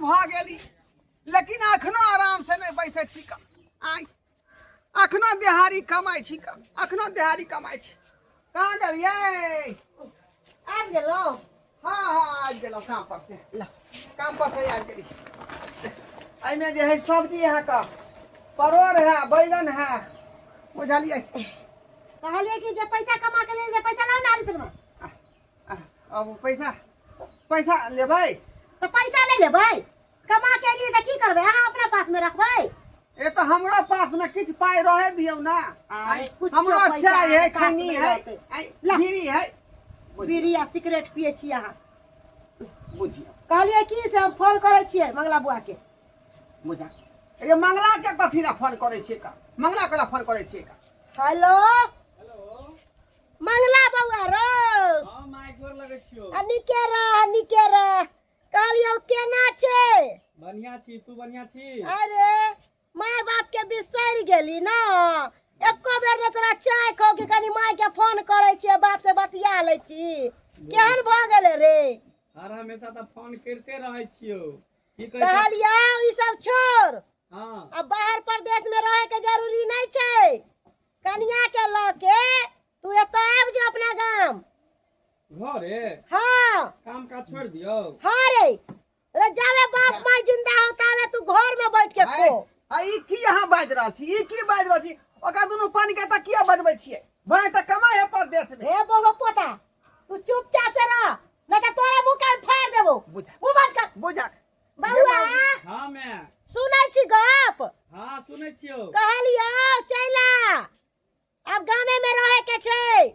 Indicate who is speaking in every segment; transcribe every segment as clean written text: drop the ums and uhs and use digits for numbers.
Speaker 1: भ गेली लेकिन अखनो आराम से नहीं बैसे छी का आई अखनो देहाड़ी कमाई छी का अखनो देहाड़ी कमाई छी कहाँ गेलियै
Speaker 2: आबि गेलो
Speaker 1: हाँ हाँ आज गेलो काम पर से ला काम पर से आज गेली एहिमे जे है सब्जी है का परोड़ है बैगन है बुझलियै
Speaker 2: कहलिए कि जे पैसा कमा के ले जे पैसा लाओ नारी सलमा
Speaker 1: अब पैसा पैसा लेबै
Speaker 2: तो पैसा नहीं लेबै कमा के लिए तो की करबै अहाँ अपना पास में रखबै
Speaker 1: ए तो हमरो पास में कुछ पाई रहे दियो ना हमरो अच्छा है खनी है बीड़ी है
Speaker 2: बीड़ी आ सिगरेट पिए छी अहाँ
Speaker 1: बुझियो
Speaker 2: कहलिए कि से हम फोन करै छियै मंगला बुआ के
Speaker 1: बुझा ये मंगला के कथी ला फोन करे छियै का मंगला के ला फोन करे छियै का
Speaker 2: हेलो मंगला बउआ रो
Speaker 3: हां माय गोर लगै छियो
Speaker 2: निके रे कहलियो केना छै
Speaker 3: बढ़िया छी तू बढ़िया छी
Speaker 2: अरे माय बाप के बिसरि गेली ना एको बेर ने तोरा चाय खो के कनी माय के फोन करे छियै बाप से बतिया लै छी केहन भ गेले रे
Speaker 3: हर हमेशा त फोन करते रहै छियो की कहै
Speaker 2: कहलियो ई सब छोड़
Speaker 3: हां
Speaker 2: अब बाहर प्रदेश में रहे के जरूरी नहीं छै कन्या के लके तू एतो आबि जा अपना गांव
Speaker 3: घरे
Speaker 2: हाँ
Speaker 3: काम काज छोड़ दियो
Speaker 2: हाँ रे जावे बाप माय जिंदा होता है तू घर में बैठ के खो
Speaker 1: ई की यहाँ बाज रहल छी ई की बाज रहल छी ओका दुनू पानी के तकिया बजबै छियै भाई त कमाए है परदेश में
Speaker 2: हे बोगो पोता तू चुपचाप से रह नहीं तो तोरा मुंह कान फाड़ देबो
Speaker 1: बुझा
Speaker 2: मुंह बंद कर
Speaker 1: बुझा
Speaker 2: बउआ
Speaker 3: हां मैं
Speaker 2: सुनै छी गप
Speaker 3: हां सुनै छियो
Speaker 2: कहलियो चला अब गामे में रहे के छै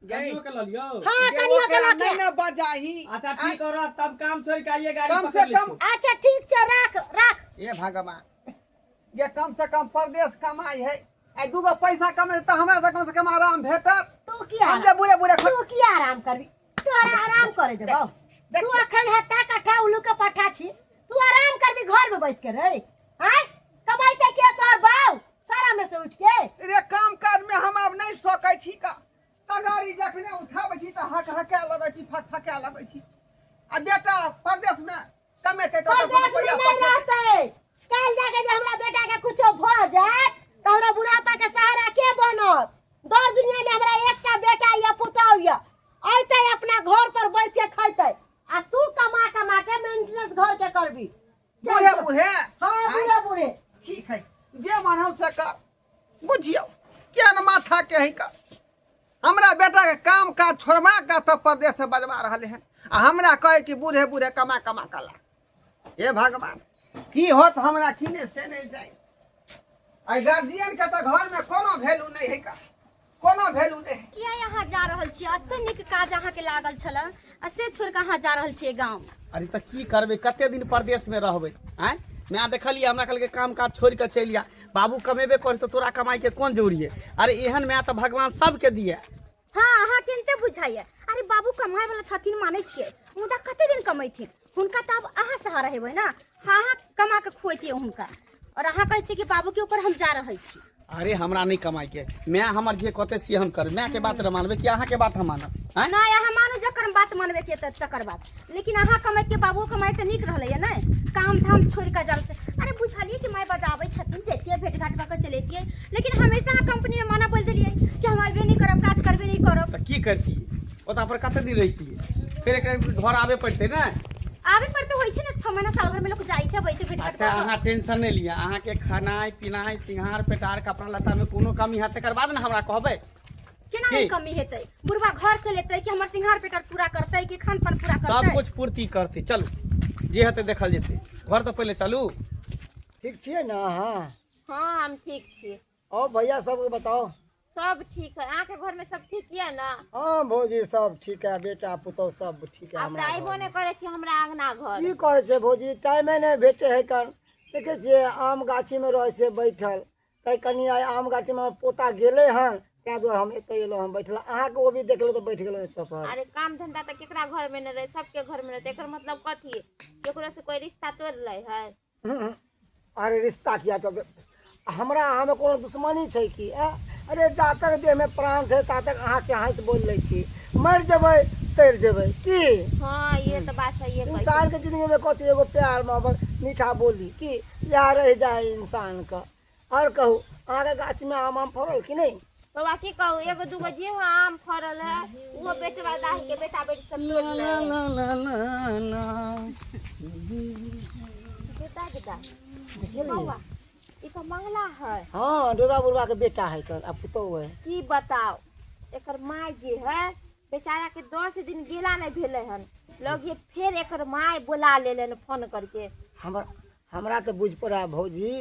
Speaker 3: कनियो के ल लियो
Speaker 2: हाँ कनियो के लके
Speaker 1: नहीं ना बजाही
Speaker 3: अच्छा ठीक हो रहा तब काम छोड़ के आइए गाड़ी
Speaker 1: कम
Speaker 3: पकड़
Speaker 1: से कम
Speaker 3: लीजिए
Speaker 2: अच्छा ठीक छै रख
Speaker 1: ये भगवान ये कम से कम परदेश कमाई है आई दूगो पैसा कमे त हमरा से कम से कम आराम भेटत
Speaker 2: तू किया
Speaker 1: हम जे बुढ़े बुढ़े
Speaker 2: तू किया आराम करबी तोरा आराम करे देबो तू अखन हट्टा कट्ठा उल्लू के पट्ठा छी तू आराम करबी घर में बैठ के रे हैं कमाइते के तोर बाऊ सारा में से उठ के
Speaker 1: रे काम काज में हम अब नहीं सकै छी का अगाड़ी जखने उठाबै छी त हक हका लगै छी फक फका लगै छी आ बेटा परदेश में कमेते तो
Speaker 2: परदेश में नहीं रहते काल जाके जे हमरा बेटा के कुछो भ जाए त हमरा बुढ़ापा के सहारा के बनत दर दुनिया में हमरा एकटा बेटा या पुतौ या आइते अपना घर पर बैठ के खैते आ तू कमा के मेंटेनेंस घर के करबी
Speaker 1: बुढ़े बुढ़े
Speaker 2: हां बुढ़े
Speaker 1: ठीक है जे मानव से कर बुझियो क्या न माथा के है का हमरा बेटा के काम काज छोड़वा का तो परदेश से बजवा रहले हैं आ हमरा कहे कि बूढ़े बूढ़े कमा कला हे भगवान की होत हमरा किने से नहीं जाए आई गार्जियन के तो घर में कोनो वैल्यू नहीं है का कोनो वैल्यू नहीं
Speaker 4: किया यहाँ जा रहल छी अत्ते निक काज अहाँ के लागल छल आ से छोड़ के अहाँ जा रहल छी गांव
Speaker 3: अरे त की करबे कते दिन परदेश में रहबे हैं मैं देखलिए हमरा कल के काम काज छोड़ के चलिया बाबू कमेबे कर तो तोरा कमाई के कौन जरूरी है अरे एहन मैं तो भगवान सबके दिए
Speaker 4: हाँ अहाँ केनते बुझाइए अरे बाबू कमाए वाला छथिन माने छिए मुदा कते दिन कमैथिन हुनका तब अहाँ सहारा हेबै ना हाँ कमा के खुएतिए हुनका और अहाँ कहै छी कि बाबू के ऊपर हम जा रहल छी
Speaker 3: अरे हमरा नहीं कमाई के मैं हमर जे कहते से हम कर मैं के बात रे मानबे कि अहाँ के बात हम मानब हैं
Speaker 4: ना अहाँ मानू जकर बात मानबे के तकर बात लेकिन अहाँ कमाई के बाबू कमाई त निक रहलै है ना काम धाम छोड़ के जल से अरे बुझलिए कि माय बजाबै छथिन जतिए भेट घाट क के चलेतिए लेकिन हमेशा कंपनी में माना बोल देलिए कि हम आबे नहीं करब काज करबे नहीं करब
Speaker 3: त की करती ओता पर कते दिन रहती फिर एक घर आबे पड़ते ना
Speaker 4: आबे पड़ते होई छै ना 6 महीना साल भर में लोग जाई छै बैठे भेट
Speaker 3: अच्छा अहाँ टेंशन नहीं लिया अहाँ के खानाई पिनाई सिंगार पेटार कपड़ा लत्ता में कोनो कमी है तकर बाद ना हमरा कहबे
Speaker 4: केना नहीं कमी हेतै बुढ़वा घर चलेतै कि हमर सिंगार पेटार पूरा करतै कि खान पान पूरा करतै
Speaker 3: सब कुछ पूर्ति करते चलो जे हेतै देखल जेतै घर तो पहले चलू
Speaker 2: ठीक छिए ना हां
Speaker 4: हां हम ठीक छी
Speaker 2: और भैया सब बताओ
Speaker 4: सब ठीक है अहाँ के घर में सब ठीक है ना
Speaker 2: हां भौजी सब ठीक है बेटा पुतौ सब ठीक है
Speaker 4: हमरा आइबो ने करे छी हमरा आंगना घर
Speaker 2: की करे छे भौजी टाइम ने भेटे है कर देखे छे आम गाछी में रहे से बैठल कई कनी आम गाछी में पोता गेले हन त्या दो हम एते एलो हम बैठल अहाँ के वो भी देखलो तो बैठ गेलो एत पर
Speaker 4: अरे काम धंधा त केकरा घर में न रहे सबके घर में रहे एकर मतलब कथी केकरो से कोई रिश्ता तोड़ ले है
Speaker 2: अरे रिश्ता किया तो हमरा हमें कोनो दुश्मनी छै की अरे जातक देह में प्राण है तातक अहाँ से हंस बोल ले छी मर जबै तर जबै की
Speaker 4: हां ये तो बात है ये
Speaker 2: इंसान के जिंदगी में कथी एगो प्यार मोहब्बत
Speaker 5: मीठा बोली कि या रह जाए इंसान का। और कहू आगे गाछ में आम फड़ल कि नहीं?
Speaker 2: बाबा की कहू एगो दूगो जे आम फड़ल है वो बेटवा दाही के बेटा बेटी सब तोड़ ले बेटा बाबा ई तो मंगला है।
Speaker 5: हाँ डोरा बुढ़वा के बेटा है कर अब तो है।
Speaker 2: की बताओ एकर माय जे है बेचारा के 10 दिन गेला नहीं भेले हन लोग ये फिर एकर माय बुला लेलन फोन करके।
Speaker 5: हमरा तो बुझ पड़ा भौजी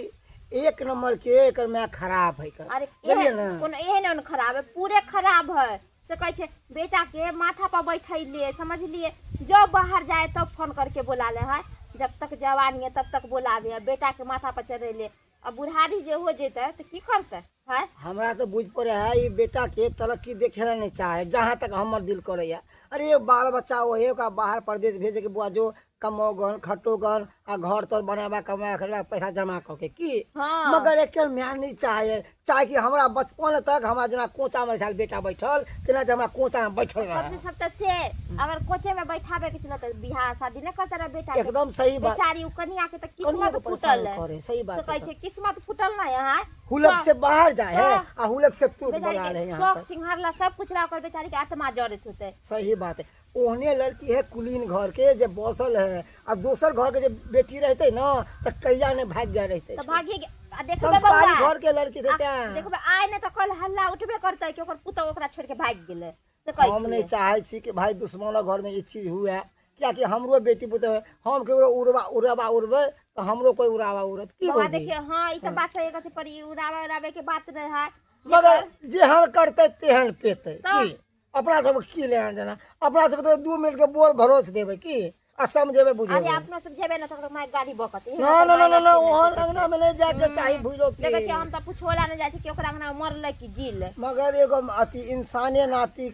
Speaker 5: एक नंबर के एकर में खराब है कर।
Speaker 2: अरे
Speaker 5: बुझलिए ना
Speaker 2: कोनो एहन खराब है पूरे खराब है से कहे छे बेटा के माथा पर बैठैले समझ लिए जो बाहर जाए तब फोन करके बुला ले है जब तक जवानी है तब तक बुलावे है बेटा के माथा पर चढ़ेले अब बुढ़ारी जे हो जेते तो की करते है।
Speaker 5: हमरा तो बुझ पड़े है ये बेटा के तरक्की देखे ला नहीं चाहे जहाँ तक हमर दिल करे। अरे ये बाल बच्चा वही का बाहर प्रदेश भेजे के बुआ जो कमोगन खटोगन आ घर तर बनावा कमा पैसा जमा करके की
Speaker 2: हाँ।
Speaker 5: मगर एक म्यान नहीं चाहे कि हमरा बचपन तक हमरा जना कोचा में साल बेटा बैठल तेना हमरा कोचा में बैठल रहे।
Speaker 2: सबसे से अगर कोचे में बैठावे के चलत बियाह शादी न करते रहे बेटा
Speaker 5: एकदम सही बात।
Speaker 2: बेचारी उ कन्या के तो
Speaker 5: कन्या
Speaker 2: किस्मत
Speaker 5: को
Speaker 2: फूटल
Speaker 5: परेशान
Speaker 2: है
Speaker 5: करे सही
Speaker 2: तो
Speaker 5: बात
Speaker 2: कहे
Speaker 5: है।
Speaker 2: छे किस्मत फूटल ना यहाँ
Speaker 5: हुलक से बाहर जाए है
Speaker 2: हाँ।
Speaker 5: आ हुलक से टूट
Speaker 2: बेचारी
Speaker 5: बना
Speaker 2: के
Speaker 5: रहे यहाँ
Speaker 2: शौक
Speaker 5: पर।
Speaker 2: सिंहारला सब कुछ रहा कर बेचारी के आत्मा जड़त होते।
Speaker 5: सही बात है। ओहने लड़की है कुलीन घर के जब बसल है अब दोसर घर के जब बेटी रहते ना तो कैया ने भाग जाए रहते
Speaker 2: तो भागी देखो
Speaker 5: संस्कारी घर के लड़की थे क्या।
Speaker 2: देखो आए ने तो कल हल्ला उठबे करते कि ओकर पुतो ओकरा छोड़ के भाग गेले तो कहि
Speaker 5: हम नहीं चाहे छी कि भाई दुश्मन घर में ये चीज हुए क्या कि हमरो बेटी पुतो है हम केकरो उड़बे तो हमरो कोई उड़ावा उड़त की
Speaker 2: बाबा
Speaker 5: होगी।
Speaker 2: देखिए हां ई तो बात सही है पर ई उड़ावे के बात नहीं है
Speaker 5: मगर जेहन करते तेहन पेते की अपना सब की लेना देना अपना सब तो 2 मिनट के बोल भरोस देवे की आ समझेबे
Speaker 2: अरे
Speaker 5: बुझेबे।
Speaker 2: अपना समझेबे ना तो मैं गाड़ी बकत
Speaker 5: ना ओहन अंगना में नहीं जाके चाही भूलो
Speaker 2: देखो
Speaker 5: के।
Speaker 2: हम तो पूछोला नहीं जाय छै कि ओकरा अंगना में मरले कि जीले
Speaker 5: मगर एगो अति इंसाने नाती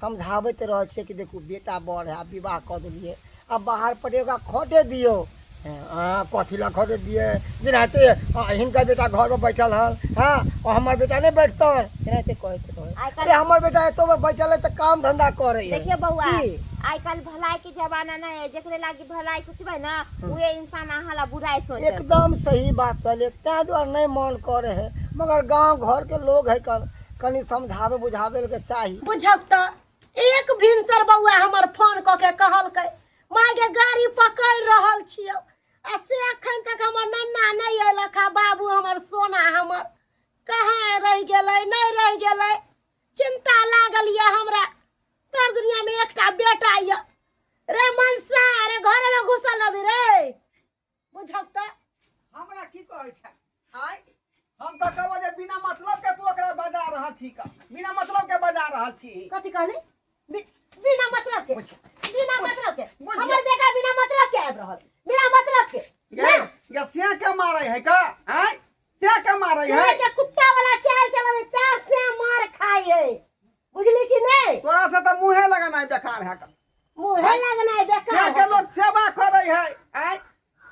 Speaker 5: समझाबैत रहे छे कि देखू बेटा बड़ है विवाह कर दिलिए अब बाहर पटेगा खोटे दियो कथी ला खोटे दिए जेनाते हिनका बेटा घर में बैठल हन हाँ और हमार बेटा नहीं बैठतन एनाते कहते रहे। अरे हमार बेटा एतो में बैठल है तो काम धंधा करे है।
Speaker 2: देखिए बउआ
Speaker 5: की?
Speaker 2: आज कल भलाई के जमाना नहीं है जेकरे लागी भलाई कुछ भाई ना उहे इंसान आहाला बुराई सोचे
Speaker 5: एकदम सही बात चले त्या द्वारा नहीं मन करे है मगर गांव घर के लोग है कनी समझावे बुझावे के चाहिए।
Speaker 2: बुझब तो एक भिनसर बउआ हमर फोन क के कहल के माय के गाड़ी पकड़ रहल छियो आ से अखन तक हमर नन्ना नहीं अयलक हा बाबू हमर सोना हमर कहाँ रह गेलै नहीं रह गेलै चिंता लागल ये हमरा तोर दुनिया में एकटा बेटा ये रे मनसा रे घर में घुसल अभी रे बुझब तो
Speaker 1: हमरा की कहै छै आय हम तो कहबो जे बिना मतलब के तू ओकरा बजा रहल छी का बिना मतलब के बजा रहल छी।
Speaker 2: कथि कहली बिना मतलब के हमर बेटा बिना मतलब के आबि रहल बिना मतलब के
Speaker 1: ये से के मारै है का आय से के मारै है
Speaker 2: के कुत्ता वाला चाल चलबे ता से मार खाए बुझली कि नहीं
Speaker 1: तोरा से तो मुंहे लगाना बेकार है का
Speaker 2: मुंहे लगना है
Speaker 1: से
Speaker 2: बेकार
Speaker 1: के लोग सेवा करे है आय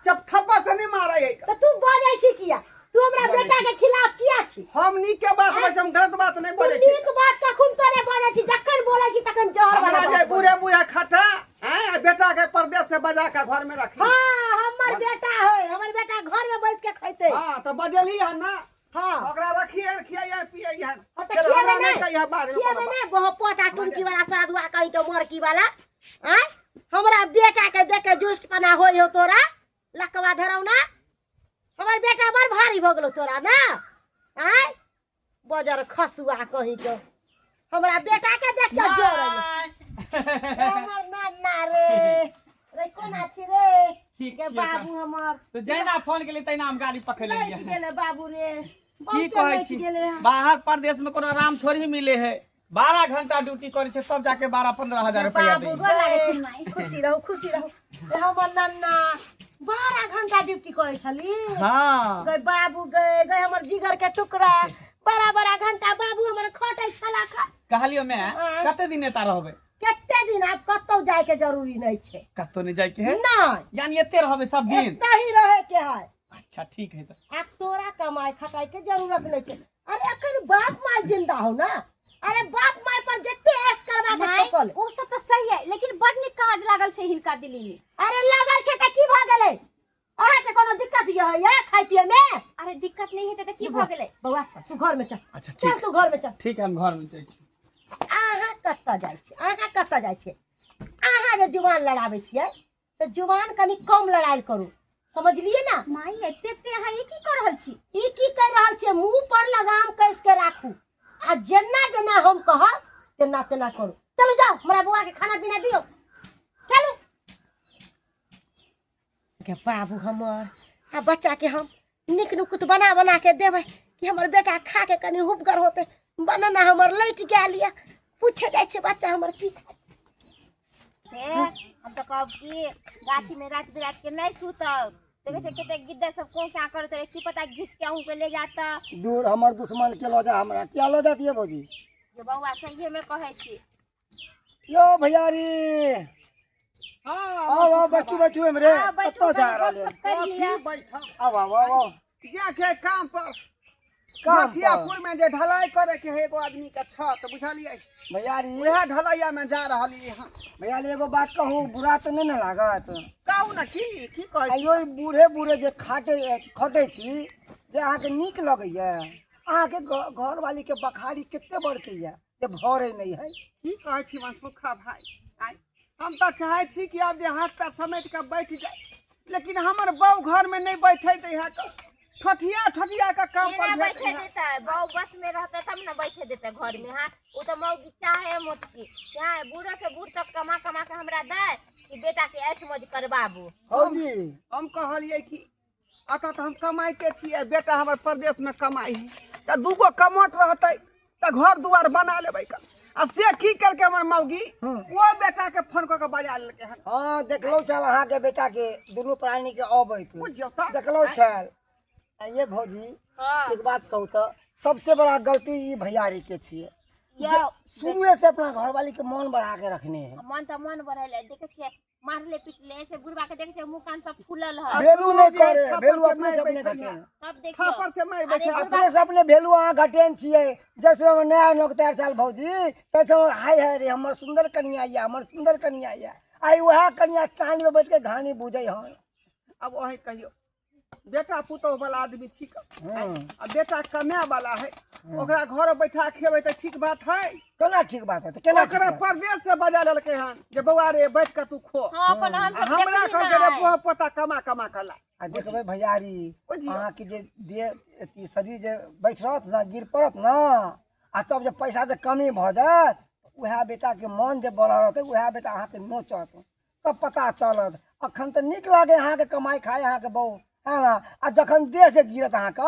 Speaker 1: जब थप्पड़ से नहीं मारै है
Speaker 2: तो तू बोलै छी किया तू हमरा बेटा के खिलाफ किया छी
Speaker 1: हम नीक के बात में हम गलत बात नहीं
Speaker 2: तू
Speaker 1: बोले छी।
Speaker 2: नीक बात कखुन तोरे बोलै छी जखन बोलै छी तखन जहर
Speaker 1: हमरा
Speaker 2: वाला
Speaker 1: जे
Speaker 2: बात
Speaker 1: बूढ़े बूढ़े खटा आय बेटा के परदेश से बजा के घर में रखी
Speaker 2: हां हमर बेटा है हमर बेटा घर में बैठ के खैते
Speaker 1: हां तो बजेली है ना
Speaker 2: हां
Speaker 1: ओकरा रखिए खियाइए पियाइए
Speaker 2: तो
Speaker 1: फिर हमरा नहीं कहिए बारे
Speaker 2: किया में नहीं बहुत पोता टुनकी वाला साधुआ कहि के मोरकी वाला हैं हमरा बेटा के देख के जुष्ट पना होई हो तोरा लकवा धरौना हमर बेटा बड़ भारी भ गेलो तोरा ना हैं बजर खसुआ कहि के हमरा बेटा के देख के जोर हमर नाना रे रे कोना छी रे
Speaker 3: ठीक
Speaker 2: के
Speaker 3: छियै
Speaker 2: बाबू हमर
Speaker 3: तो जैना फोन केलिए तैना हम गाड़ी पकड़
Speaker 2: लैट
Speaker 3: लेलिए।
Speaker 2: गेले बाबू रे
Speaker 3: की
Speaker 2: बहुते
Speaker 3: कहै
Speaker 2: लैट
Speaker 3: छी
Speaker 2: गेले
Speaker 3: बाहर प्रदेश में कोनो आराम थोड़ी मिले है 12 घंटा ड्यूटी करे छे तब जाके 12-15 हजार रुपया
Speaker 2: बाबू
Speaker 3: दे।
Speaker 2: गोर लागे छी माई खुशी रहो हमर नन्ना 12 घंटा ड्यूटी करे छली
Speaker 3: हां
Speaker 2: गए बाबू गए हमर जिगर के टुकड़ा बड़ा घंटा बाबू हमर खटै छला खा
Speaker 3: कहलियो मैं कते दिन एता रहबे
Speaker 2: केते दिन आब कतौ जाय के जरूरी नहीं छे
Speaker 3: कतो नहीं जाय के है
Speaker 2: नहीं
Speaker 3: यानी एते रहबे सब दिन।
Speaker 2: एतै ही रहे के है
Speaker 3: अच्छा ठीक है तो
Speaker 2: अब तोरा कमाई खटाई के जरूरत नहीं छे अरे अखन बाप माय जिंदा हो ना अरे बाप माय पर जत्ते ऐश करबा के
Speaker 4: नहीं,
Speaker 2: छकल
Speaker 4: वो सब तो सही है लेकिन बड़ निक काज लागल छै हिनका दिल्ली में।
Speaker 2: अरे लागल छे त की भ गेलै अहाँ के है या खाई पिए में।
Speaker 4: अरे दिक्कत नहीं हेतै त की भ गेलै
Speaker 2: बउआ तू घर में चल।
Speaker 3: अच्छा
Speaker 2: चल
Speaker 3: ठीक
Speaker 2: तू घर में चल।
Speaker 3: ठीक है हम घर में जाइ छी।
Speaker 2: अहाँ कत्ता जाइ छी, अहाँ कत्ता जाइ छी। अहाँ जे जुबान लड़ाबै छियै तऽ जुबान कनी कम लड़ाइल करू, समझलिए ना।
Speaker 4: माई एते एते अहाँ ई की कर रहल छी?
Speaker 2: ई की कर रहल छियै, मुंह पर लगाम कस के राखू आ जेना जेना हम कहब तेना तेना करू। चलू जाओ हमरा बुआ के खाना पीना दियो, चलू। के बाबू हमर आ बच्चा के हम निक नुकुत बना बना के देबै कि हमर बेटा खा के कनी हुबगर होते। बनाना हमर लैट गेल या, पूछे जाइ छै बच्चा हमर की खाय।
Speaker 4: हम तो कहब कि गाछी में रात बिरात के नहीं सुतब। देखे छै कते गिद्दर सब कोसा करते रहे, की पता घीच के अहूं के ले जाता।
Speaker 5: दूर हमर दुश्मन के लो जा, हमरा क्या लो जाती है भौजी?
Speaker 4: जे बउआ सही में कहै छी।
Speaker 5: यो भैयारी
Speaker 1: हाँ
Speaker 5: आओ बच्चू बच्चू हमरे
Speaker 4: हाँ, बैठो,
Speaker 5: कत्तो जा
Speaker 4: बैठो,
Speaker 5: रहले?
Speaker 4: सब कर लिया।
Speaker 1: बैठा
Speaker 5: आओ आओ आओ
Speaker 1: जा के काम पर
Speaker 5: काम पर।
Speaker 1: बछियापुर में जे ढलाई करे के है एगो आदमी के छत बुझलिए,
Speaker 5: भैयारी
Speaker 1: वह ढलैया में जा रहली हन।
Speaker 5: भैयारी एगो बात कहूँ, बुरा तो नहीं न लागत?
Speaker 1: कहू ना की कहै छी?
Speaker 5: आइयो ई बूढ़े बूढ़े जे खटे छी जे अहाँके नीक लगैया, अहाँके घर वाली के बखारी केते बड़कैया जे भरे नहीं है।
Speaker 1: की कहै छी मनसुखा भाई? आइ हम तो चाहे छी कि अब जे हाथ का समेट के बैठ जाए, लेकिन हमर बहू घर में नहीं बैठे दे है। ठठिया ठठिया का काम पर
Speaker 4: केना
Speaker 1: भेट
Speaker 4: बैठे देता है? बहु बस में रहते तब ना बैठे देते घर में। हाँ वो तो मौगी चाहे मोटकी यहाँ बूढ़े से बूढ़ तक कमा कमा के हमरा दे कि बेटा के ऐश मौज करबाबू।
Speaker 5: भौजी
Speaker 1: हम कहलिए कि अतः तो हम कमाइते छियै, बेटा हमर प्रदेश में कमाई है तो दूगो कमाट रहते तो घर दुआर बना लेबै का। आ से की करके हमर मौगी वो बेटा के फोन क के बजा लेलकै हन।
Speaker 5: हाँ देखलो चल अहाँ के बेटा के दोनों प्राणी के अबैत
Speaker 1: बुझियो त
Speaker 5: देखलो चल। ये भौजी
Speaker 4: हाँ
Speaker 5: एक बात कहूँ तो सबसे बड़ा गलती ई भैयारी के छिए,
Speaker 4: यो
Speaker 5: शुरुए से अपना घरवाली के मन बढ़ा के रखने हैं।
Speaker 4: मन तो मन बढ़ले देखे छियै मारले पिटले ऐसे बुढ़वा के देखे छियै मुंह कान सब फूलल है।
Speaker 5: भेलू नहीं करे,
Speaker 1: थप्पड़
Speaker 5: भेलू
Speaker 1: से
Speaker 5: अपने
Speaker 1: मारि
Speaker 5: अपने
Speaker 1: बैठल
Speaker 5: घटे
Speaker 1: है।
Speaker 4: तब देखियो
Speaker 1: थप्पड़ से मार
Speaker 4: अरे
Speaker 1: बैठे
Speaker 5: अपने से अपने भेलू अहाँ घटेन छिए। जैसे हम नया लोग 4 साल भौजी तैसे हाय हाय रे हमर सुंदर कन्या या, हमर सुंदर कन्या या। आई वह कन्या चांद में बैठ के घानी बुझे हन।
Speaker 1: अब वही कहियो बेटा पुतोह वाला आदमी ठीक है, अब बेटा कमाए वाला है, ओकरा घर बैठा खेबै त ठीक बात है?
Speaker 5: केना ठीक बात है? तो केना
Speaker 1: ओकरा प्रदेश से बजा लेलकै हन जे बौआ रे बैठ के तू खो।
Speaker 4: हाँ अपन हम सब
Speaker 1: हमरा
Speaker 4: देखली
Speaker 1: कहलकै रे
Speaker 4: ना
Speaker 1: पोह पोता कमा कमा के ला।
Speaker 5: आ देखबै भैयारी
Speaker 1: बुझियो।
Speaker 5: अहाँ के जे दे एती शरीर जे बैठ रहत ना गिर पड़त ना आ तब जे पैसा जे कमी भ जात वह बेटा के मन जे बढ़ रहत वह बेटा अहाँ के नोचत तब पता चलत। अखन तो निक लागे अहाँ के कमाई खाए अहाँ के बहु है ना, आ जखन देह से गिरत अहाँ के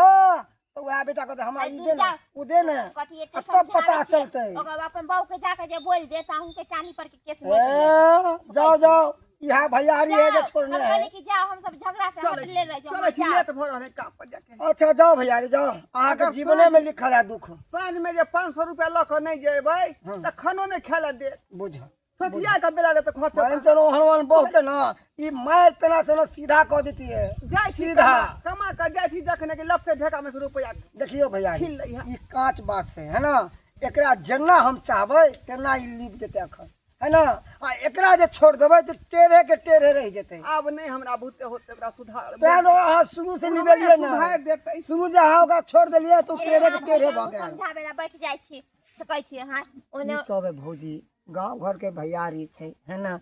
Speaker 5: तो वह बेटा कहते हमरा ई दे ना उ दे ना
Speaker 4: कथी एते
Speaker 5: तब पता
Speaker 4: समझाबै छियै।
Speaker 5: चलते।
Speaker 4: ओकर अपन बहू के जाके जे बोल दे ताहू के चानी पर के केस नोच ले।
Speaker 5: जाओ जाओ यहाँ भैयारी है जो छोड़ने है।
Speaker 4: कि जाओ हम सब झगड़ा से हट ले रह
Speaker 1: चले छी लेट भर रहले काम पर जाके।
Speaker 5: अच्छा जाओ भैयारी जाओ, अहाँ के
Speaker 1: अगर
Speaker 5: जीवने में लिखल है दुख।
Speaker 1: साँझ में जे 500 रुपया ल के नहीं जेबै त खानो नहीं खाए ला दे।
Speaker 5: बुझ
Speaker 1: ठठिया के बेला रे त घर से
Speaker 5: बहन चलो हनुमान बहु के ना ई मार पेना से ना सीधा कह देती है।
Speaker 1: जाय छी
Speaker 5: सीधा।
Speaker 1: कमा के जाय छी देखने के लपसे ढेका में से रुपया
Speaker 5: देखियो भैया
Speaker 1: छीन लै है।
Speaker 5: ई कांच बात से है ना, एकरा जेना हम चाहबै तेना ई लिप जेते अखन है ना, आ एकरा जे छोड़ देबै तो टेढ़े के टेढ़े रह जेते।
Speaker 1: अब नहीं हमरा बुते होते एकरा सुधार
Speaker 5: तेनो अहाँ शुरू से निबेलिए ना,
Speaker 1: सुधार देतै।
Speaker 5: शुरू जे अहाँ ओकरा छोड़ देलिए तो टेढ़े के टेढ़े भ गेल।
Speaker 4: समझाबे ला बैठ जाय छी से कहै छी हां ओने
Speaker 5: की कहबै भौजी गांव घर के भैयारी छै है ना,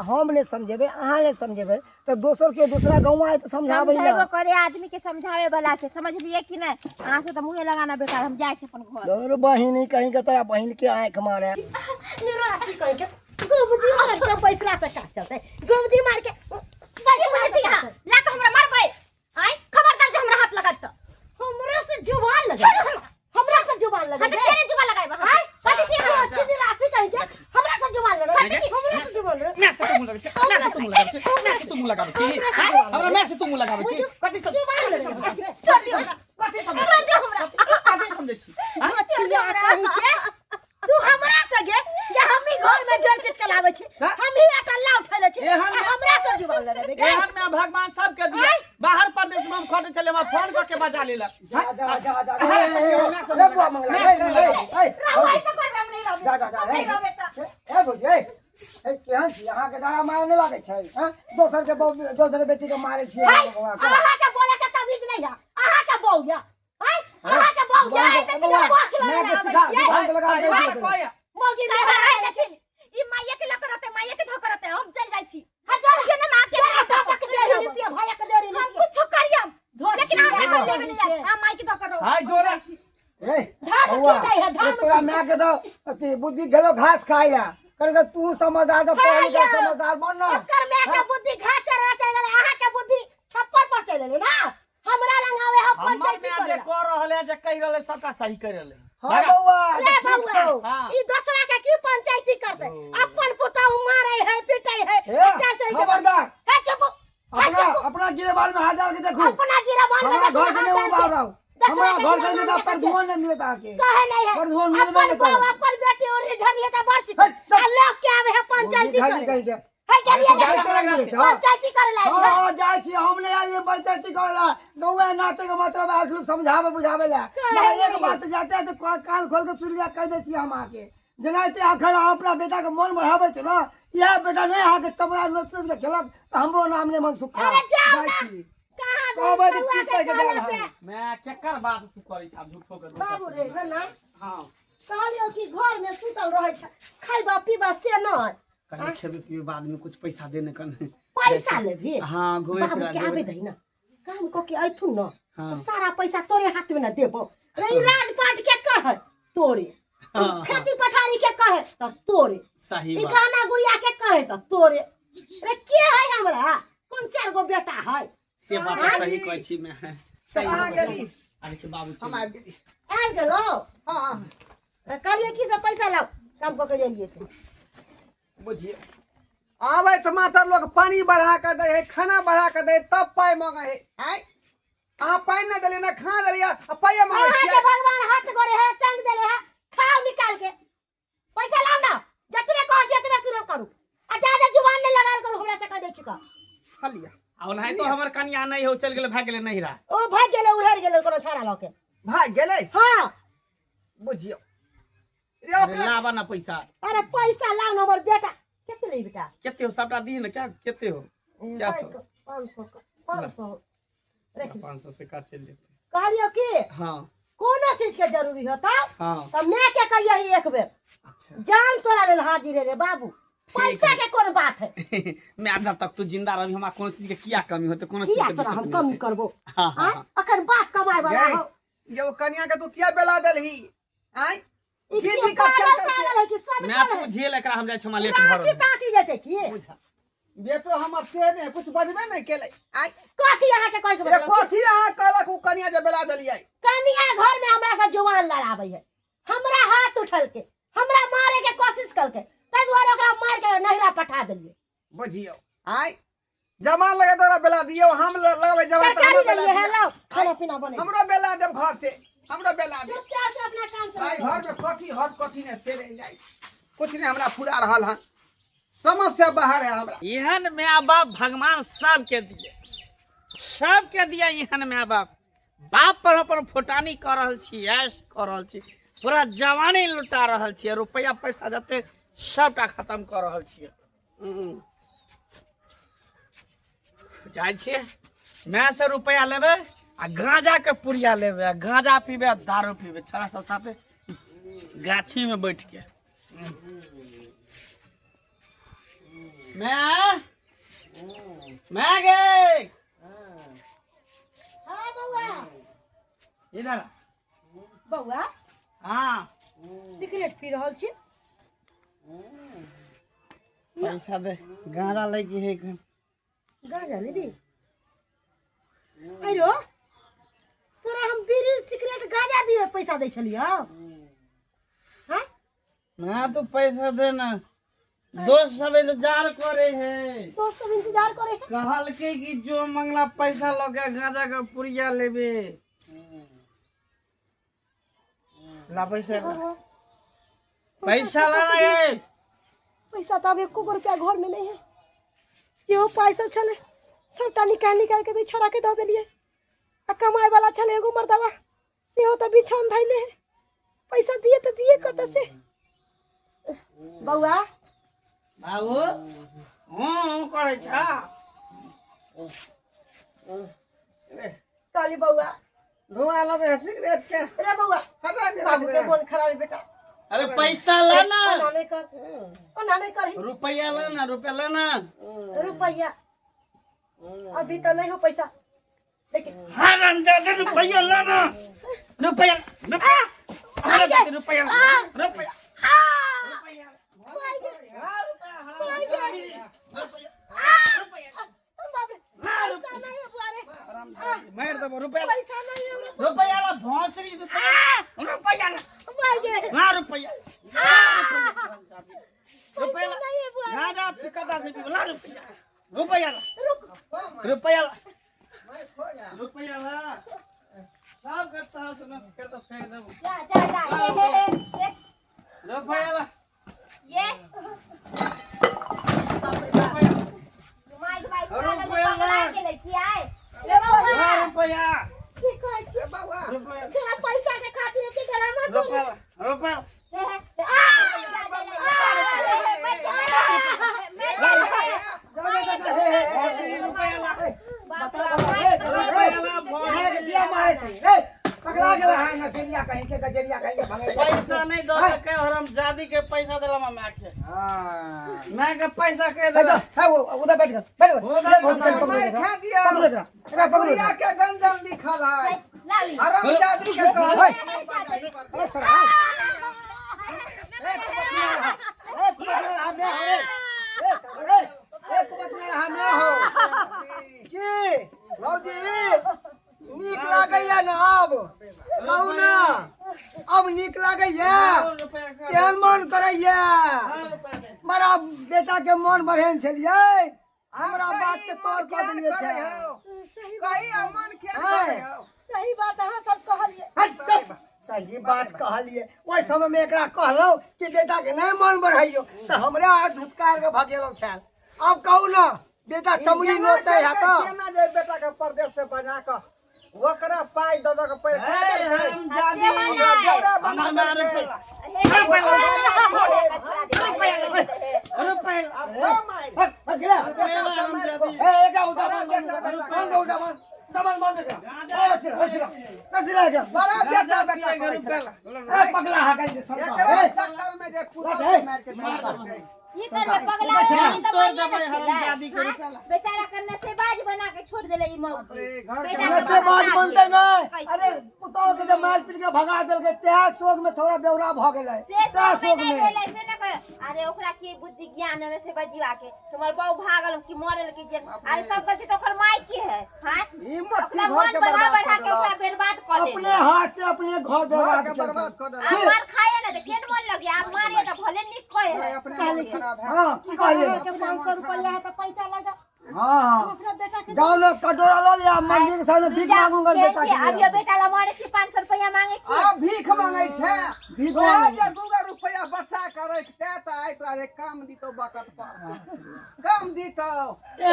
Speaker 5: हम नहीं समझेबे अहाँ नहीं समझेबे तो दोसर के दूसरा गाँव आए तो समझाबै
Speaker 4: समझाबो
Speaker 5: ना।
Speaker 4: करे आदमी के समझावे वाला छै, समझलिए कि नहीं? अहाँ से तो मुंहे लगाना बेकार, हम जाय छी अपन घर।
Speaker 5: और बहिनी कहीं के तोरा बहिन के आंख मारे
Speaker 2: निराशी कह के गोबदी मार के पैसला से का चलते, गोबदी मार के
Speaker 4: पैसे बोले छी हां ला के हमरा मारबै। आय खबरदार जे हमरा हाथ लगात त
Speaker 2: हमरा से जुबान लगा, हमरा से जुबान लगा।
Speaker 4: हम केरे जुबा लगाइब हां कथि छी
Speaker 2: तू अच्छी निराशी कह के हमरा से जुबान लगा, हमरा से जुबान लगा।
Speaker 3: मैं से तुम लगाबै छी, मैं से तुम लगाबै छी, मैं से तुम लगाबै छी, हमरा मैं से तुम लगाबै छी। कथि सब
Speaker 2: जुबान लगा
Speaker 4: छोड़ दियो
Speaker 3: कथि सब
Speaker 4: छोड़ दियो हमरा।
Speaker 3: कथि समझै छी?
Speaker 2: मछलिया कहि के तू हमरा से गे जे हम ही घर में जोर चित कलावे छी, हम ही अटल्ला उठैले छी, हमरा से जुबान लगाबे गे।
Speaker 3: एहन में भगवान सब के दिए। बाहर प्रदेश में हम खटे चले हम फोन क के बजा लेला।
Speaker 5: जा जा जा जा ए बुआ मंगला ए
Speaker 2: रवाई तो कोई हम नहीं रहो।
Speaker 5: जा जा जा
Speaker 2: नहीं रहो त
Speaker 5: ए भौजी ए केहन छी अहाँ के दाया मारे नहीं लागे छै हैं, दोसर के दोसर बेटी के मारे छियै
Speaker 2: अहाँ के बोले के बौया हाय अहाँ के बौया है त
Speaker 5: बउआ,
Speaker 2: पोछ
Speaker 5: मैं
Speaker 2: लगा
Speaker 5: के सिखा दुकान पे लगा दे दिया
Speaker 2: मोगी
Speaker 4: ना
Speaker 2: ना
Speaker 4: है लेकिन ई माइया के लकर रहते माइया के धोकर रहते हम चल जाई छी
Speaker 2: हजार
Speaker 4: के ना के
Speaker 2: टपक दे रही रुपया भाई के दे रही
Speaker 4: हम कुछ करियम
Speaker 2: धोर
Speaker 4: लेकिन हम नहीं लेबे नहीं हम माई के धोकर रहो
Speaker 3: हाय जोरा
Speaker 5: ए
Speaker 2: धान
Speaker 5: बउआ
Speaker 2: के है
Speaker 5: ये
Speaker 2: धान
Speaker 5: तोरा मैं के दो अति बुद्धि गेलो घास खाया करके तू समझदार तो पहले का समझदार बन ना
Speaker 2: कर मैं के बुद्धि घाचे रह चले अहाँ के बुद्धि छप्पर पर चले ना हमरा लंग आवे हम
Speaker 3: हमर
Speaker 2: पंचायती
Speaker 3: में जे
Speaker 2: करे
Speaker 3: कह रहले जे कह रहले सबटा सही कर रहले
Speaker 5: हां बउआ
Speaker 2: रे
Speaker 5: ठीक छौ
Speaker 2: बउआ ई दूसरा के की पंचायती करते अपन पुता मारे है पिटाई है
Speaker 5: ए,
Speaker 2: चार चार
Speaker 5: खबरदार
Speaker 2: है चुप
Speaker 5: अपना गिरबान में हाथ डाल के देखो
Speaker 2: अपना गिरा मान
Speaker 5: हमारा घर के नहीं उबाल रहा हूं हमारा घर के में पर धुआं नहीं मिलता आके
Speaker 2: कहे नहीं है
Speaker 5: पर धुआं मिलबे
Speaker 2: अपन
Speaker 5: नहीं
Speaker 2: बहू
Speaker 5: करे
Speaker 2: अपन बेटी और ढलिए त बरची
Speaker 5: हट।
Speaker 2: अल्लाह के आवे है पंचायती
Speaker 5: खाली
Speaker 2: करे
Speaker 5: कहि के
Speaker 2: है के लिए
Speaker 5: जाई तो रंग से, हाँ।
Speaker 2: पंचायती करे लाई
Speaker 5: हां जाई छी हम नहीं आले पंचायती करला गौवा नाते के मतलब आठलू समझावे बुझावे ला मैं एक बात जाते तो कान खोल के सुन लिया कह दे छी हम आके जनाते आखर अपना बेटा के मन बढ़ावे छ ना यह बेटा नहीं आके तबला नोच नोच के खेलक तो हमरो नाम ने मन सुखा
Speaker 2: अरे जाओ
Speaker 5: जाई
Speaker 2: ना।
Speaker 5: छी
Speaker 2: कहां
Speaker 5: तो बात की कह के जा रहा है
Speaker 3: मैं केकर बात तू करै छ झूठो के
Speaker 2: बाबू रे ना
Speaker 3: हां
Speaker 2: कहलियो कि घर में सुतल रहे छ खाइबा पीबा से न
Speaker 3: कहीं खेबे पिए बाद में कुछ पैसा देने कन
Speaker 2: पैसा लेबे
Speaker 3: हां घूमे
Speaker 2: बाबू
Speaker 3: फिरा
Speaker 2: के आवे
Speaker 3: देबे
Speaker 2: दही ना काम को के आइथु न
Speaker 3: हाँ।
Speaker 2: तो सारा पैसा तोरे हाथ में न देबो रे ई राजपाट के कह तोरे
Speaker 3: हाँ,
Speaker 2: खेती पथारी के कहे तो तोरे
Speaker 3: सही
Speaker 2: ई
Speaker 3: बात
Speaker 2: गाना गुड़िया के कहे तो तोरे रे के है हमरा कौन चार गो बेटा है
Speaker 3: से बात सही कहै छी मैं सही
Speaker 1: आ गेली
Speaker 3: अरे के बाबू
Speaker 1: हम
Speaker 3: छी
Speaker 1: आ गेली
Speaker 2: आ गेलो
Speaker 1: हां
Speaker 2: कहलिए कि से पैसा लाओ काम को के जाइए से
Speaker 1: बुझिए आवे तो माता लोग पानी बढ़ा के दे है खाना बढ़ा के दे तब पाई मांगे है आय अहाँ पाई न देले ना खा देलिया पाई मांगे
Speaker 2: अहाँ के
Speaker 1: छियै
Speaker 2: भगवान हाथ गोरे है टंग देले है खाओ निकाल के पैसा लाओ ना जतने कह जतने शुरू करू आ ज्यादा जुबान नहीं लगाल करू हमरा से कह दे छिका
Speaker 1: खा लिया
Speaker 3: आ नहीं तो हमर कन्या नहीं हो चल गेले भाग गेले नहीं रहा
Speaker 2: ओ भाग गेले उड़र गेले कोनो छाड़ा लके
Speaker 1: भाग गेले
Speaker 2: हां
Speaker 1: बुझियो रे
Speaker 3: अरे
Speaker 1: ओकरा
Speaker 3: लावा ना पैसा
Speaker 2: अरे पैसा लाओ ना हमर बेटा कितने ले बेटा
Speaker 3: केते हो सबटा दी ना क्या केते हो क्या सो
Speaker 2: 500 रख
Speaker 3: 500 से का चल जेते
Speaker 2: कहलियो कि
Speaker 3: हां
Speaker 2: कोनो चीज के जरूरी होता
Speaker 3: हां
Speaker 2: तो मैं के कहिए एक बेर
Speaker 3: अच्छा
Speaker 2: जान तोरा लेल हाजिर रे बाबू पैसा के कौन बात है
Speaker 3: मैं जब तक तू जिंदा रही हमरा कोनो चीज के किया कमी होते कोनो चीज
Speaker 2: किया
Speaker 3: के
Speaker 2: तोरा हम
Speaker 3: दिक्कत
Speaker 2: कमी
Speaker 3: नहीं
Speaker 2: करबो
Speaker 3: हां हां
Speaker 2: हां अखन बात कमाए वाला
Speaker 1: गए
Speaker 2: हो
Speaker 1: ये वो कन्या के तू किया बेला देलही आय
Speaker 2: ई
Speaker 1: की
Speaker 2: की
Speaker 1: दिक्कत क्या
Speaker 2: पागल
Speaker 1: करते?
Speaker 2: पागल है कि सब
Speaker 3: मैं तू झेल एकरा हम जाय छ हमरा लेट
Speaker 2: रांची
Speaker 3: भर
Speaker 2: तांची जेते की
Speaker 1: बेटो हमर से ने कुछ बजबे नहीं केले आय
Speaker 2: कथी अहाँ के कह के
Speaker 1: ये कोथी अहाँ कहलक उ कन्या जे बेला देलियै
Speaker 2: कनिया घर में हमरा से जुबान लड़ाबै है हमरा हाथ उठल के हमरा मारे के कोशिश करके तै दुआरे ओकरा मार के नहिरा पठा देलिए
Speaker 1: बुझियो आय जमा लगे तोरा बेला दियो हम लगबै जमा तो
Speaker 2: तरकारी
Speaker 1: हम बेला
Speaker 2: देलिए है
Speaker 1: दियो।
Speaker 2: लो खाना पीना बने
Speaker 1: हमरो बेला देब घर से हमरो बेला दे
Speaker 2: चुपचाप से अपना काम से
Speaker 1: भाई घर में कथी हट कथी ने से रह जाय कुछ नहीं हमरा पूरा रहल हन समस्या बाहर है हमरा
Speaker 3: एहन माय बाप भगवान सबके दिए एहन माय बाप बाप पर अपन फोटानी कर रहल छी ऐश कर रहल छी पूरा जवानी लुटा रहल छी रुपया पैसा जते सबटा खत्म कर रहल छी जाय छियै मैं से रुपया लेबे आ गांजा के पुड़िया लेबे आ गांजा पीबे आ दारू पीबे छड़ा सब साथे गाछी में बैठ के मैं गए
Speaker 2: हां बउआ
Speaker 3: इधर
Speaker 2: बउआ
Speaker 3: हाँ
Speaker 2: सिगरेट पी रहल छी
Speaker 3: पैसा दे गांजा लगी है
Speaker 2: गांजा ले दी अरे तोरा हम बीड़ी सिगरेट गांजा दिए पैसा दे छलियो हां
Speaker 3: मैं तो पैसा देना दोस्त सब इंतजार करे है
Speaker 2: तो सब इंतजार करे
Speaker 3: कहल के कि जो मंगला पैसा लगे गांजा का पुड़िया लेबे ला पैसा ला पैसा ला रे
Speaker 2: पैसा तो अब 1 रुपया घर में नहीं है यो पैसा छले सबटा निकाल निकाल के छोरा के दे देलिए आ कमाए वाला छले एगो मर्दवा सेहो तो बिछौन धइले है पैसा दिए तो दिए कत से बउआ
Speaker 3: बाबू करे छा
Speaker 2: काली बउआ
Speaker 1: धुआं लगे है सिगरेट के।
Speaker 2: रे बउआ
Speaker 1: हटा के रख
Speaker 2: बाबू
Speaker 1: रे।
Speaker 2: के मन खराब है बेटा।
Speaker 3: अरे पैसा ला ना,
Speaker 2: ना नहीं कर, ना नहीं कर
Speaker 3: रुपया ला ना, रुपया ला ना।
Speaker 2: रुपया अभी तो नहीं हो पैसा, लेकिन
Speaker 3: हाँ रंजादे रुपया ला ना, रुपया रुपया रुपया रुपया रुपया मार दबो रुपया
Speaker 2: पैसा नहीं है
Speaker 3: रुपया ला भोंसरी रुपया रुपया ला हाँ रुपया रुपया ला राजा पिकदा से भी ला रुपया रुपया ला रुपया ला रुपया ला सब करता है सुना कर तो फेंक दो
Speaker 4: जा जा जा
Speaker 3: रुपया ला
Speaker 4: ये माइक माइक बना के लेके आए ले बाबा
Speaker 3: हाँ रुपया
Speaker 2: की कहै छै
Speaker 1: ए बउआ
Speaker 3: रुपया
Speaker 2: तेरा पैसा के खातिर के डरा मत
Speaker 3: रुपया रुपया भोंसरी रुपया ला रुपया ला भोंसरी
Speaker 5: दिया मारे छै ए पकड़ा गेला है नसेरिया कहीं के गजरिया कहीं के भंगे
Speaker 3: पैसा नहीं दो के हरम जादी के पैसा देला मैं के
Speaker 5: हां
Speaker 3: मैं के पैसा कह
Speaker 5: देखो
Speaker 3: दे
Speaker 5: है वो उधर बैठ गया
Speaker 3: उधर
Speaker 1: मैं खा दिया
Speaker 5: पकड़ो जरा एकरा पकड़ो
Speaker 1: दुनिया के गंजन लिखल है
Speaker 4: लावी
Speaker 1: हराम जादी के कहल
Speaker 5: ओए
Speaker 1: है।
Speaker 5: ए छोरा ए कुबतरा हमें हो रे ए कुबतरा हमें हो की भौजी नीक लागैया ना अब कहू ना अब नीक लागैया केहन मन करैया बड़ा बेटा के मन बढ़ेन छलियै हमरा बात के तौर पर देलियै छै
Speaker 1: कहीं अमन के करे हो
Speaker 2: सही बात अहाँ सब कहलिए।
Speaker 5: हट चुप। सही बात कहलिए ओइ समय में एकरा कहलौ कि बेटा के नहीं मन बढ़ाइयो त हमरा धुतकार के भगेलौ छल अब कहू ना बेटा चमड़ी नोतै है त
Speaker 1: केना जे बेटा के परदेश से बजा के ओकरा पाई दद के पैसा
Speaker 3: हरम जादी
Speaker 1: जोड़ा बना दे
Speaker 3: रुपया
Speaker 1: अब हो माई
Speaker 5: हट हट गेला
Speaker 1: बेटा से मार को
Speaker 5: ए एका उठा बंद डबल बंद कर नसीरा के
Speaker 1: बड़ा बेटा बेटा करे छै
Speaker 5: ए पगला हा कहीं सब
Speaker 1: एकरा चक्कर में जे कुत्ता मार के मार के
Speaker 4: ये कर पगला है तो
Speaker 3: तोड़
Speaker 4: भैया
Speaker 3: दबे
Speaker 4: ना
Speaker 3: हरम जादी के रुपया ला
Speaker 4: बेचारा करने से बाज बना के छोड़ देले ई मऊ
Speaker 1: अरे घर के
Speaker 4: बेटा
Speaker 5: ऐसे बात बनते नहीं अरे पुतौ के जब मार पीट के भगा देल के त्या शोक में थोड़ा बेवरा भ गेलै त्या शोक में
Speaker 4: अरे ओकरा की बुद्धि ज्ञान में से बजीवा के तुम्हार बहु भागल की मरल की जे अरे सब गलती तो ओकर माई के है हां
Speaker 1: हिम्मत की
Speaker 4: अपना
Speaker 1: घर
Speaker 4: मन
Speaker 1: के
Speaker 4: बढ़ा बढ़ा
Speaker 1: बर्बाद
Speaker 4: के
Speaker 1: कर
Speaker 4: ओकरा
Speaker 1: दे
Speaker 4: बर्बाद कर दे
Speaker 5: अपने हाथ से अपने घर
Speaker 1: घर के
Speaker 5: बर्बाद
Speaker 1: बर्बाद कर दे
Speaker 4: आप मार खाए ना तो केट मन लगे आप मारे तो भले निक कोई है
Speaker 1: अपने मन खराब है
Speaker 5: हां की कहलिए
Speaker 2: के 500 रुपया है तो पैसा लगा
Speaker 5: हां
Speaker 2: अपना बेटा के
Speaker 5: जाओ ना कटोरा लो लिया मंदिर के सामने भीख मांगूंगा बेटा
Speaker 4: अब
Speaker 5: के
Speaker 4: ये बेटा ला मारे छी 500 रुपया मांगे छी
Speaker 1: आ भीख मांगे छै
Speaker 5: भीख
Speaker 1: तोरा
Speaker 5: मांगे।
Speaker 1: जे 2 रुपया बचा के रखते त आइ तोरा काम दीतो बकत पर काम दीतो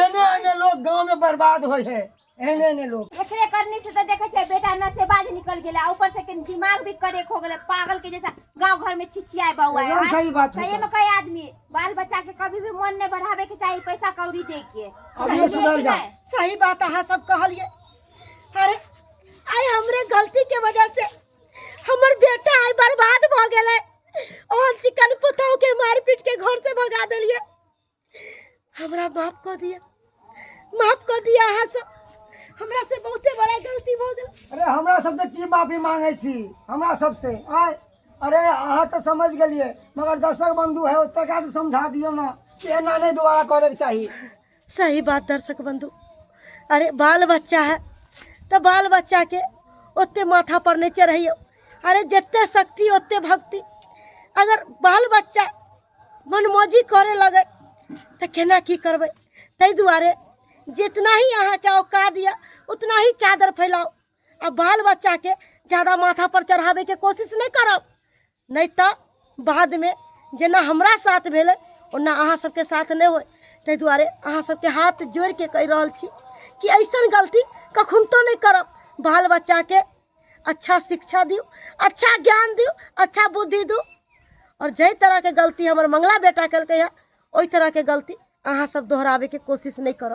Speaker 5: एने एने लोग गांव में बर्बाद होय है एने एने लोग
Speaker 4: एकरे करने से तो देखे छे बेटा न से बाज निकल गेला ऊपर से के दिमाग भी करे हो गेले पागल के जैसा गांव घर में छिछियाए बउआ
Speaker 5: एकदम सही बात है।
Speaker 4: सही में कई आदमी बाल बच्चा के कभी भी मन नहीं बढ़ावे के चाहिए पैसा कौड़ी दे के
Speaker 5: अब ये सुधर जा
Speaker 2: सही बात अहाँ सब कहलिए। अरे आई हमरे गलती के वजह से हमर बेटा आई बर्बाद भ गेले और चिकन पुताऊ के मार पीट के घर से भगा देलिए। हमरा माफ कर दिया अहाँ सब हमरा से बहुते बड़ा गलती भ गेल।
Speaker 5: अरे हमरा सबसे की माफी मांगे छी हमरा सबसे आय अरे अहाँ तो समझ गेलिए मगर दर्शक बंधु है ओते का समझा दियो ना कि एना नहीं दोबारा करे के चाहिए।
Speaker 2: सही बात दर्शक बंधु। अरे बाल बच्चा है तो बाल बच्चा के ओते माथा पर नहीं चढ़ियो। अरे जितने शक्ति ओते भक्ति। अगर बाल बच्चा मनमौजी करे लगे तो केना की करबे। तै दुआरे जितना ही अहाँ के औकात दिया उतना ही चादर फैलाओ। अब बाल बच्चा के ज़्यादा माथा पर चढ़ावे के कोशिश नहीं करब, नहीं तो बाद में जेना हमरा साथ भेले ओना अहाँ सबके साथ नहीं होय। तै दुआरे अहाँ सबके हाथ जोड़ के कह रहल छी कि ऐसन गलती कखुन तो नहीं करब। बाल बच्चा के अच्छा शिक्षा दियो, अच्छा ज्ञान दियो, अच्छा बुद्धि दो। और जय तरह के गलती हमर मंगला बेटा कलकै है ओई तरह के गलती अहाँ सब दोहरावे के कोशिश नहीं करब।